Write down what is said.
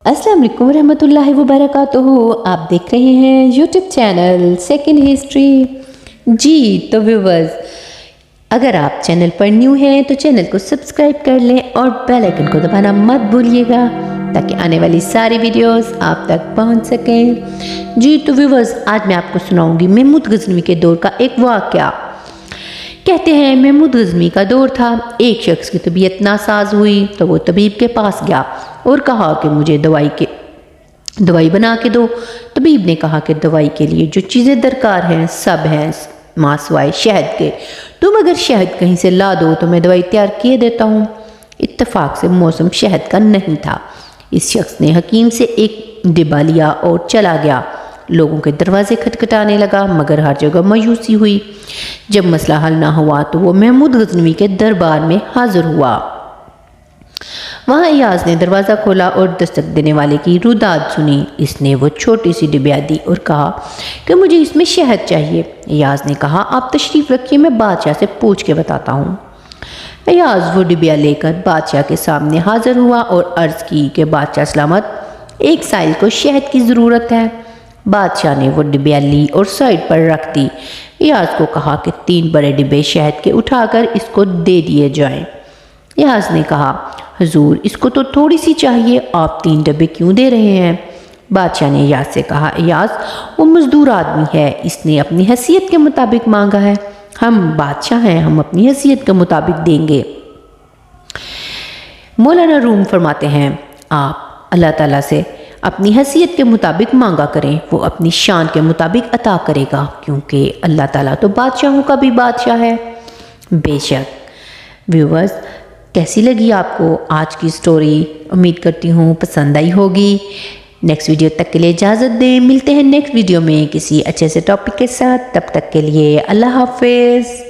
अस्सलाम वालेकुम रहमतुल्लाहि व बरकातुहू। आप देख रहे हैं यूट्यूब चैनल सेकंड हिस्ट्री। जी तो व्यूवर्स, अगर आप चैनल पर न्यू हैं तो चैनल को सब्सक्राइब कर लें और बेल आइकन को दबाना मत भूलिएगा ताकि आने वाली सारी वीडियोस आप तक पहुंच सकें। जी तो व्यूवर्स, आज मैं आपको सुनाऊंगी महमूद गजनवी के दौर का एक वाक़या। कहते हैं महमूद गजनवी का दौर था। एक शख्स की तबीयत नासाज हुई तो वो तबीब के पास गया और कहा कि मुझे दवाई बना के दो। तबीब ने कहा कि दवाई के लिए जो चीज़ें दरकार हैं सब हैं मासवाए शहद के। तुम अगर शहद कहीं से ला दो तो मैं दवाई तैयार किए देता हूँ। इत्तेफाक से मौसम शहद का नहीं था। इस शख्स ने हकीम से एक डिब्बा लिया और चला गया। लोगों के दरवाजे खटखटाने लगा मगर हर जगह मायूसी हुई। जब मसला हल ना हुआ तो वो महमूद गजनवी के दरबार में हाजिर हुआ। वहाँ अयाज ने दरवाज़ा खोला और दस्तक देने वाले की रुदाद सुनी। इसने वो छोटी सी डिबिया दी और कहा कि मुझे इसमें शहद चाहिए। अयाज ने कहा आप तशरीफ़ रखिए, मैं बादशाह से पूछ के बताता हूँ। अयाज वो डिबिया लेकर बादशाह के सामने हाजिर हुआ और अर्ज़ की कि बादशाह सलामत, एक साइल को शहद की ज़रूरत है। बादशाह ने वो डिबिया ली और साइड पर रख दी। अयाज को कहा कि 3 बड़े डिब्बे शहद के उठाकर इसको दे दिए जाएं। अयाज ने कहा हुजूर, इसको तो थोड़ी सी चाहिए, आप 3 डब्बे क्यों दे रहे हैं? बादशाह ने अयाज से कहा अयाज वो मजदूर आदमी है, इसने अपनी हैसियत के मुताबिक मांगा है। हम बादशाह हैं, हम अपनी हैसियत के मुताबिक देंगे। मौलाना रूम फरमाते हैं आप अल्लाह ताला से अपनी हैसियत के मुताबिक मांगा करें, वो अपनी शान के मुताबिक अता करेगा, क्योंकि अल्लाह ताला तो बादशाहों का भी बादशाह है। बेशक व्यूवर्स, कैसी लगी आपको आज की स्टोरी? उम्मीद करती हूँ पसंद आई होगी। नेक्स्ट वीडियो तक के लिए इजाज़त दें। मिलते हैं नेक्स्ट वीडियो में किसी अच्छे से टॉपिक के साथ। तब तक के लिए अल्लाह हाफिज़।